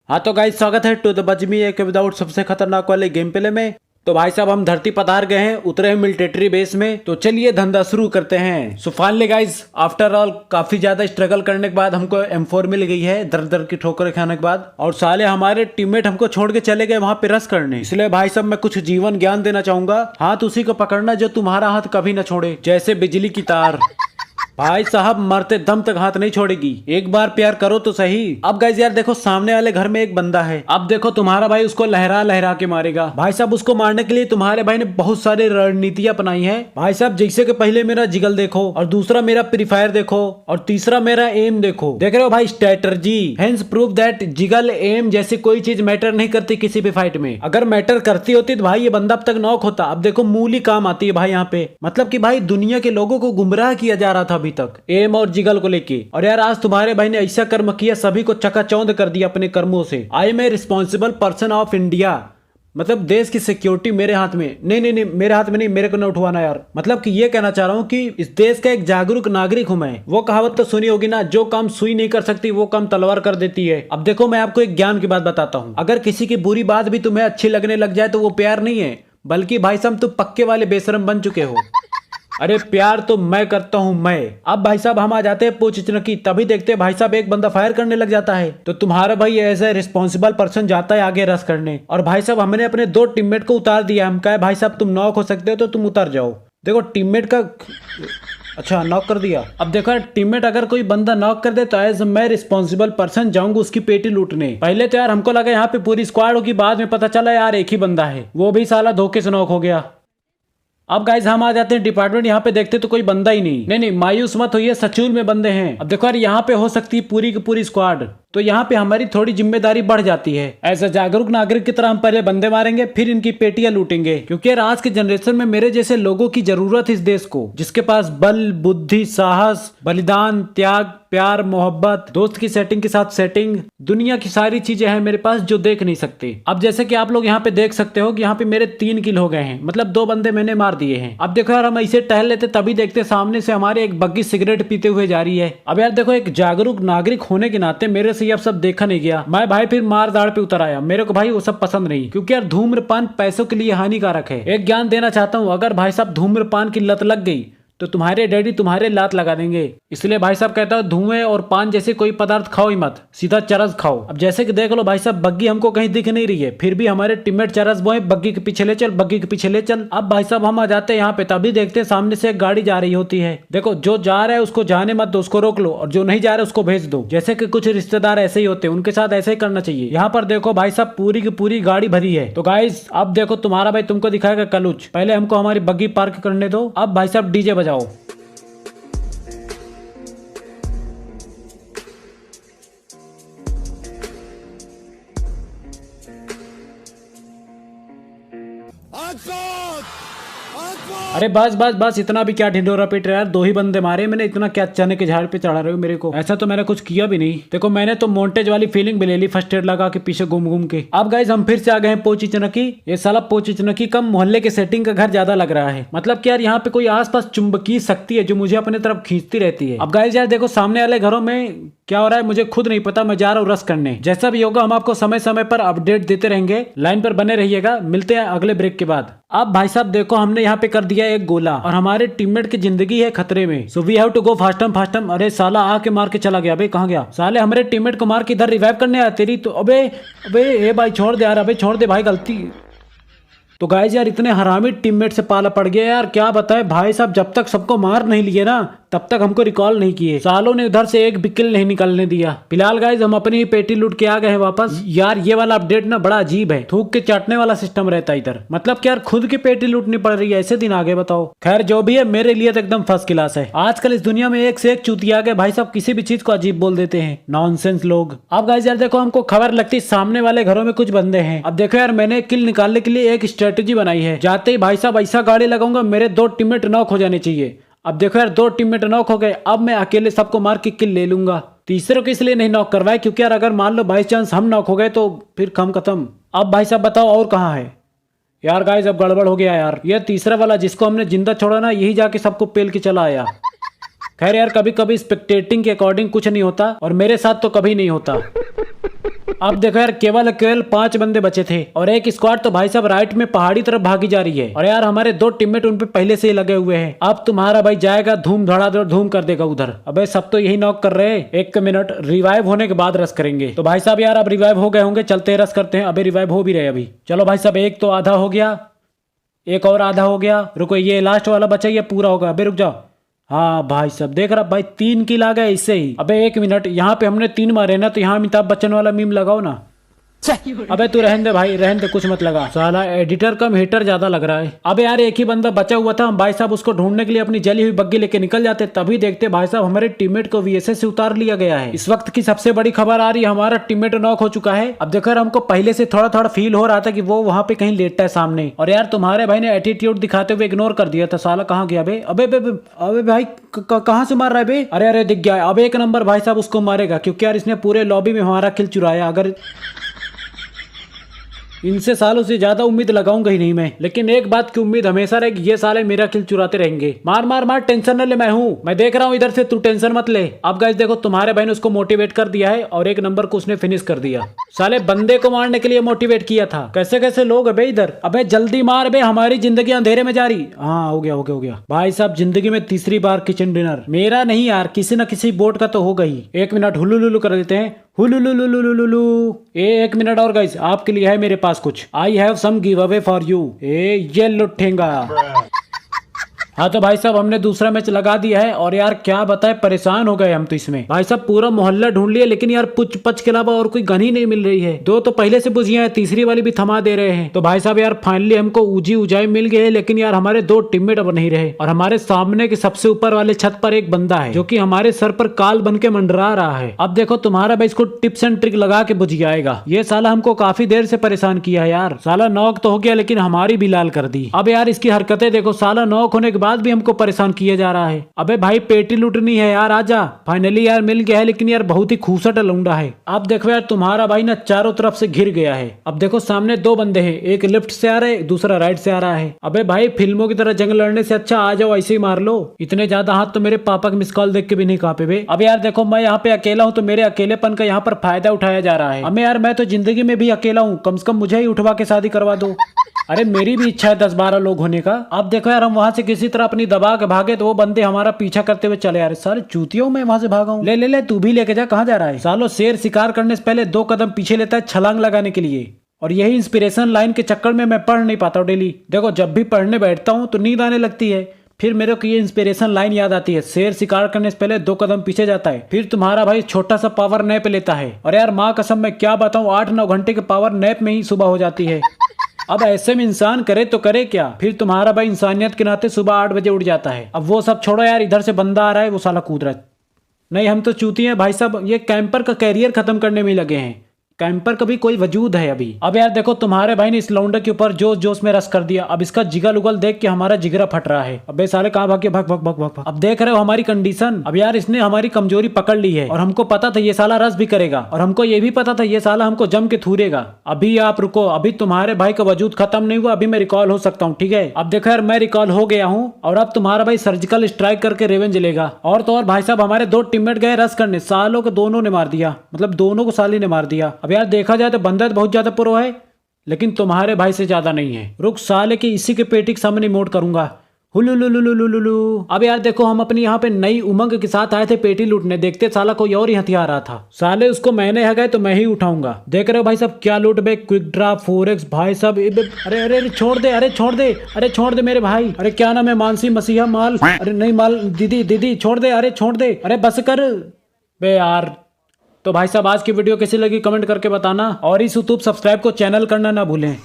हाँ तो गाइस स्वागत है टू द बजमी एक विदाउट सबसे खतरनाक वाले गेम प्ले में। तो भाई साहब हम धरती पधार गए हैं, उतरे हैं मिलिट्री बेस में। तो चलिए धंधा शुरू करते हैं। So finally guys after all काफी ज्यादा स्ट्रगल करने के बाद हमको M4 मिल गई है, दर दर की ठोकर खाने के बाद। और साले हमारे टीममेट हमको छोड़ के चले गए वहां पे रस करने। इसलिए भाई साहब मैं कुछ जीवन ज्ञान देना चाहूंगा। हाथ उसी को पकड़ना जो तुम्हारा हाथ कभी न छोड़े, जैसे बिजली की तार। भाई साहब मरते दम तक हाथ नहीं छोड़ेगी, एक बार प्यार करो तो सही। अब गाइस यार देखो सामने वाले घर में एक बंदा है। अब देखो तुम्हारा भाई उसको लहरा लहरा के मारेगा। भाई साहब उसको मारने के लिए तुम्हारे भाई ने बहुत सारी रणनीतियां अपनाई है। भाई साहब जैसे कि पहले मेरा जिगल देखो, और दूसरा मेरा प्री फायर देखो, और तीसरा मेरा एम देखो। देख रहे हो भाई स्ट्रेटर्जी। हेंस प्रूव दैट जिगल एम जैसी कोई चीज मैटर नहीं करती किसी भी फाइट में। अगर मैटर करती होती तो भाई ये बंदा अब तक नॉक होता। अब देखो मूली काम आती है भाई यहाँ पे। मतलब कि भाई दुनिया के लोगों को गुमराह किया जा रहा था अभी तक एम और जिगल को लेके। और यार आज तुम्हारे भाई ने ऐसा कर्म किया, सभी को चकाचौंध कर दिया अपने कर्मों से। I am a responsible person of India. मतलब देश की सिक्योरिटी मेरे हाथ में। नहीं मेरे हाथ में नहीं, मेरे को न उठवाना यार। मतलब कि ये कहना चाह रहा हूँ कि इस देश का एक जागरूक नागरिक हूं मैं। वो कहावत तो सुनी होगी ना, जो काम सुई नहीं कर सकती वो काम तलवार कर देती है। अब देखो मैं आपको एक ज्ञान की बात बताता हूँ। अगर किसी की बुरी बात भी तुम्हें अच्छी लगने लग जाए तो वो प्यार नहीं है, बल्कि भाई साहब तुम पक्के वाले बेशरम बन चुके हो। अरे प्यार तो मैं करता हूं मैं। अब भाई साहब हम आ जाते हैं पूछने की, तभी देखते हैं भाई साहब एक बंदा फायर करने लग जाता है। तो तुम्हारा भाई एज ए रिस्पॉन्सिबल पर्सन जाता है आगे रस करने। और भाई साहब हमने अपने 2 टीममेट को उतार दिया। हम कहे भाई साहब तुम नॉक हो सकते हो तो तुम उतर जाओ। देखो टीममेट का अच्छा नॉक कर दिया। अब देखो यार टीममेट अगर कोई बंदा नॉक कर दे तो एज मैं रिस्पॉन्सिबल पर्सन जाऊंगा उसकी पेटी लूटने। पहले तो यार हमको लगा यहाँ पे पूरी स्क्वाड होगी, बाद में पता चला यार एक ही बंदा है, वो भी साला धोखे से नॉक हो गया। अब गाइज हम आ जाते हैं डिपार्टमेंट। यहाँ पे देखते तो कोई बंदा ही नहीं मायूस मत होइए, सचूल में बंदे हैं। अब देखो यार यहाँ पे हो सकती है पूरी की पूरी स्क्वाड। तो यहाँ पे हमारी थोड़ी जिम्मेदारी बढ़ जाती है। ऐसा जागरूक नागरिक की तरह हम पहले बंदे मारेंगे, फिर इनकी पेटियां लूटेंगे। क्योंकि यार आज के जनरेशन में मेरे जैसे लोगों की जरूरत है इस देश को, जिसके पास बल, बुद्धि, साहस, बलिदान, त्याग, प्यार, मोहब्बत, दोस्त की सेटिंग के साथ सेटिंग, दुनिया की सारी चीजें हैं मेरे पास जो देख नहीं सकते। अब जैसे कि आप लोग यहाँ पे देख सकते हो कि यहाँ पे मेरे 3 किल हो गए हैं, मतलब 2 बंदे मैंने मार दिए हैं। अब देखो यार हम ऐसे टहल लेते तभी देखते सामने से हमारे एक बग्गी सिगरेट पीते हुए जा रही है। अब यार देखो एक जागरूक नागरिक होने के नाते मेरे से अब सब देखा नहीं गया। मैं भाई फिर मार दाड़ पे उतर आया। मेरे को भाई वो सब पसंद नहीं, क्योंकि यार धूम्रपान पैसों के लिए हानिकारक है। एक ज्ञान देना चाहता हूँ, अगर भाई साहब धूम्रपान की लत लग गई तो तुम्हारे डैडी तुम्हारे लात लगा देंगे। इसलिए भाई साहब कहता हूँ धुएं और पान जैसे कोई पदार्थ खाओ ही मत, सीधा चरस खाओ। अब जैसे कि देख लो भाई साहब बग्गी हमको कहीं दिख नहीं रही है, फिर भी हमारे टीममेट चरस बोए बग्गी के पीछे ले चल, बग्गी के पीछे ले चल। अब भाई साहब हम आ जाते हैं यहाँ पे, तभी देखते हैं सामने से एक गाड़ी जा रही होती है। देखो जो जा रहा है उसको जाने मत दो, उसको रोक लो, और जो नहीं जा रहा है उसको भेज दो। जैसे कि कुछ रिश्तेदार ऐसे ही होते हैं, उनके साथ ऐसे ही करना चाहिए। यहाँ पर देखो भाई साहब पूरी की पूरी गाड़ी भरी है। तो गाइस अब देखो तुम्हारा भाई तुमको दिखाएगा कलुच। पहले हमको हमारी बग्गी पार्क करने दो। अब भाई साहब डीजे बजाओ। अरे बस बस बस, इतना भी क्या ढिंडोरा पीट रहा है यार। 2 ही बंदे मारे मैंने, इतना क्या चने के झाड़ पे चढ़ा रहे हो मेरे को। ऐसा तो मैंने कुछ किया भी नहीं। देखो मैंने तो मोन्टेज वाली फीलिंग भी ले ली फर्स्ट एड लगा के पीछे घूम घूम के। अब गाइस हम फिर से आ गए हैं पोची चनकी। ये साला पोची चनकी कम मोहल्ले के सेटिंग का घर ज्यादा लग रहा है। मतलब कि यार यहाँ पे कोई आसपास चुंबकीय शक्ति है जो मुझे अपने तरफ खींचती रहती है। अब गाइस यार देखो सामने वाले घरों में क्या हो रहा है मुझे खुद नहीं पता। मैं जा रहा हूँ रस करने। जैसा भी होगा हम आपको समय समय पर अपडेट देते रहेंगे। लाइन पर बने रहिएगा। मिलते हैं अगले ब्रेक के बाद। अब भाई साहब देखो हमने यहाँ पे कर दिया एक गोला, और हमारे टीममेट की जिंदगी है खतरे में। So we have to go फास्टम फास्टम। अरे साला आके मार के चला गया। भाई कहाँ गया साले? हमारे टीममेट को मार के इधर रिवाइव करने आया तेरी तो। अबे अबे ए भाई छोड़ दे यार, अबे छोड़ दे भाई, गलती। तो गाइस यार इतने हरामी टीममेट से पाला पड़ गया यार, क्या बताए भाई साहब। जब तक सबको मार नहीं लिए ना तब तक हमको रिकॉल नहीं किए। सालों ने उधर से एक भी किल नहीं निकलने दिया। फिलहाल गाइस हम अपनी ही पेटी लूट के आ गए हैं वापस। यार ये वाला अपडेट ना बड़ा अजीब है, थूक के चाटने वाला सिस्टम रहता है इधर। मतलब कि यार खुद की पेटी लूटनी पड़ रही है, ऐसे दिन आगे बताओ। खैर जो भी है मेरे लिए तो एकदम फर्स्ट क्लास है। आजकल इस दुनिया में एक से एक चूतिया आ गए भाई साहब, किसी भी चीज को अजीब बोल देते हैं, नॉनसेंस लोग। अब गाइस यार देखो हमको खबर लगती सामने वाले घरों में कुछ बंदे हैं। अब देखो यार मैंने किल निकालने के लिए एक स्ट्रेटेजी बनाई है। जाते ही भाई साहब ऐसा गाड़ी लगाऊंगा मेरे 2 टीममेट नॉक हो जाने चाहिए। अब देखो यार 2 टीममेट नॉक हो गए। अब मैं अकेले सबको मार के किल ले लूंगा। तीसरे को इसलिए नहीं नॉक करवाए क्योंकि यार अगर मान लो बाई चांस हम नॉक हो गए तो फिर कम खत्म। अब भाई साहब बताओ और कहाँ है यार? गाइस अब गड़बड़ हो गया यार। ये तीसरा वाला जिसको हमने जिंदा छोड़ा ना, यही जाके सबको पेल के चला आया। खैर यार कभी कभी स्पेक्टेटिंग के अकॉर्डिंग कुछ नहीं होता, और मेरे साथ तो कभी नहीं होता। अब देखो यार केवल 5 बंदे बचे थे और एक स्क्वाड तो भाई साहब राइट में पहाड़ी तरफ भागी जा रही है और यार हमारे 2 टीममेट उन पे पहले से ही लगे हुए हैं। अब तुम्हारा भाई जाएगा धूम धड़ाधड़ धूम कर देगा उधर। अबे सब तो यही नॉक कर रहे हैं। 1 मिनट रिवाइव होने के बाद रस करेंगे। तो भाई साहब यार अब रिवाइव हो गए होंगे, चलते रस करते हैं। अबे रिवाइव हो भी रहे अभी। चलो भाई साहब एक तो आधा हो गया, एक और आधा हो गया। रुको ये लास्ट वाला बचा, ये पूरा होगा। अबे रुक जाओ। हाँ भाई साहब देख रहा भाई 3 किल आ गए इससे ही। अबे 1 मिनट, यहाँ पे हमने 3 मारे ना, तो यहाँ अमिताभ बच्चन वाला मीम लगाओ ना। अबे तू रहने दे भाई, रहने दे, कुछ मत लगा। साला एडिटर कम हेटर ज्यादा लग रहा है। अबे यार एक ही बंदा बचा हुआ था, हम भाई साहब उसको ढूंढने के लिए अपनी जली हुई बग्गी लेके निकल जाते, तभी देखते भाई साहब हमारे टीममेट को वीएसएस से उतार लिया गया है। इस वक्त की सबसे बड़ी खबर आ रही है, हमारा टीममेट नॉक हो चुका है। अब देखो हमको पहले से थोड़ा थोड़ा फील हो रहा था कि वो वहाँ पे कहीं लेटता है सामने, और यार तुम्हारे भाई ने एटीट्यूड दिखाते हुए इग्नोर कर दिया था। साला कहाँ गया बे? अबे अबे भाई कहाँ से मार रहा है बे? अरे अरे दिख गया। अब 1 नंबर भाई साहब उसको मारेगा, क्योंकि यार इसने पूरे लॉबी में हमारा किल चुराया। अगर इनसे सालों से ज्यादा उम्मीद लगाऊंगा ही नहीं मैं, लेकिन एक बात की उम्मीद हमेशा रहेगी, ये साले मेरा किल चुराते रहेंगे। मार मार मार, टेंशन न ले, मैं हूँ, मैं देख रहा हूँ इधर से, तू टेंशन मत ले। अब गाइस देखो तुम्हारे भाई ने उसको मोटिवेट कर दिया है और 1 नंबर को उसने फिनिश कर दिया। साले बंदे को मारने के लिए मोटिवेट किया था। कैसे कैसे लोग अबे इधर। अबे जल्दी मार बे, हमारी जिंदगी अंधेरे में जा रही। हाँ हो गया भाई साहब जिंदगी में तीसरी बार किचन डिनर। मेरा नहीं यार, किसी न किसी बोट का तो होगा ही। 1 मिनट हुलुलुलु कर देते हैं। हुलुलुलुलुलुलु। 1 मिनट और गाइस, आपके लिए है मेरे पास कुछ। I have some giveaway for you. ये लुटेगा। हाँ तो भाई साहब हमने दूसरा मैच लगा दिया है और यार क्या बताए, परेशान हो गए हम तो इसमें। भाई साहब पूरा मोहल्ला ढूंढ लिया, लेकिन यार पुच पच के अलावा और कोई गन ही नहीं मिल रही है। 2 तो पहले से बुझिया है, तीसरी वाली भी थमा दे रहे हैं। तो भाई साहब यार फाइनली हमको ऊजी ऊंचाई मिल गए, लेकिन यार हमारे 2 टीममेट अब नहीं रहे और हमारे सामने के सबसे ऊपर वाले छत पर एक बंदा है जो कि हमारे सर पर काल बन के मंडरा रहा है। अब देखो तुम्हारा भाई इसको टिप्स एंड ट्रिक लगा के बुझ जाएगा। ये साला हमको काफी देर से परेशान किया है यार। साला नॉक तो हो गया, लेकिन हमारी भी लाल कर दी। अब यार इसकी हरकतें देखो, साला नॉक होने के बाद भी हमको परेशान किया जा रहा है। अबे भाई पेटी लूटनी है यार, आजा। फाइनली यार मिल गया है, लेकिन यार बहुत ही खूसट लौंडा है। अब देखो यार तुम्हारा भाई ना चारों तरफ से घिर गया है। अब देखो सामने 2 बंदे हैं, एक लेफ्ट से आ रहा है, दूसरा राइट से आ रहा है। अबे भाई फिल्मों की तरह जंग लड़ने से अच्छा आ जाओ ऐसे ही मार लो। इतने ज्यादा हाथ तो मेरे पापा के मिस कॉल देख के भी नहीं कांपे बे। अब यार देखो मैं यहाँ पे अकेला हूँ, तो मेरे अकेलेपन का यहाँ पर फायदा उठाया जा रहा है। अब यार मैं तो जिंदगी में भी अकेला हूँ, कम से कम मुझे ही उठवा के शादी करवा दो। अरे मेरी भी इच्छा है 10-12 लोग होने का। अब देखो यार हम वहां से किसी तरह अपनी दबा के भागे, तो वो बंदे हमारा पीछा करते हुए चले आ रहे। सारे चूतियों में वहां से भागा हूँ। ले ले ले तू भी लेके जा, कहाँ जा रहा है? सालो शेर शिकार करने से पहले 2 कदम पीछे लेता है छलांग लगाने के लिए, और यही इंस्पिरेशन लाइन के चक्कर में मैं पढ़ नहीं पाता हूँ डेली। देखो जब भी पढ़ने बैठता हूँ तो नींद आने लगती है, फिर मेरे को ये इंस्पिरेशन लाइन याद आती है, शेर शिकार करने से पहले 2 कदम पीछे जाता है। फिर तुम्हारा भाई छोटा सा पावर नैप लेता है, और यार माँ कसम मैं क्या बताऊँ, 8-9 घंटे के पावर नैप में ही सुबह हो जाती है। अब ऐसे में इंसान करे तो करे क्या। फिर तुम्हारा भाई इंसानियत के नाते सुबह 8 बजे उठ जाता है। अब वो सब छोड़ो यार, इधर से बंदा आ रहा है, वो साला कूद रहा है। नहीं हम तो चूती हैं भाई साहब, ये कैंपर का कैरियर खत्म करने में लगे हैं। कैंपर का भी कोई वजूद है अभी। अब यार देखो तुम्हारे भाई ने इस लौंडे के ऊपर जोश जोश में रस कर दिया। अब इसका जिगल उगल देख के हमारा जिगरा फट रहा है। अबे साले कहाँ भाग के भाग भाग भाग भाग। अब देख रहे हो हमारी कंडीशन। अब यार इसने हमारी कमजोरी पकड़ ली है, और हमको पता था ये साला रस भी करेगा, और हमको ये भी पता था ये साला हमको जम के थूरेगा। अभी आप रुको, अभी तुम्हारे भाई का वजूद खत्म नहीं हुआ, अभी मैं रिकॉल हो सकता हूँ, ठीक है? अब देखो यार मैं रिकॉल हो गया हूँ, और अब तुम्हारा भाई सर्जिकल स्ट्राइक करके रेवेंज लेगा। और तो और भाई साहब हमारे 2 टीममेट गए रस करने, सालों को दोनों ने मार दिया, मतलब दोनों को साली ने मार दिया। अब यार देखा जाए तो बंदा तो बहुत ज्यादा प्रो है, लेकिन तुम्हारे भाई से ज्यादा नहीं है। रुक साले की इसी के पेटी के सामने मोड करूंगा। हुलुलुलुलुलुलु। अब यार देखो हम अपनी यहाँ पे नई उमंग के साथ आए थे पेटी लूटने, देखते साला कोई और ही हथियार रहा था। साले उसको मैंने है गए तो मैं ही उठाऊंगा। देख रहे हो भाई साहब क्या लूट बे, क्विक ड्रॉप 4x भाई साहब। अरे अरे छोड़ दे, अरे छोड़ दे, अरे छोड़ दे मेरे भाई। अरे क्या नाम है, मानसी मसीहा माल। अरे नहीं माल, दीदी दीदी छोड़ दे, अरे छोड़ दे, अरे बस कर बे यार। तो भाई साहब आज की वीडियो कैसी लगी कमेंट करके बताना, और इस यूट्यूब सब्सक्राइब को चैनल करना ना भूलें।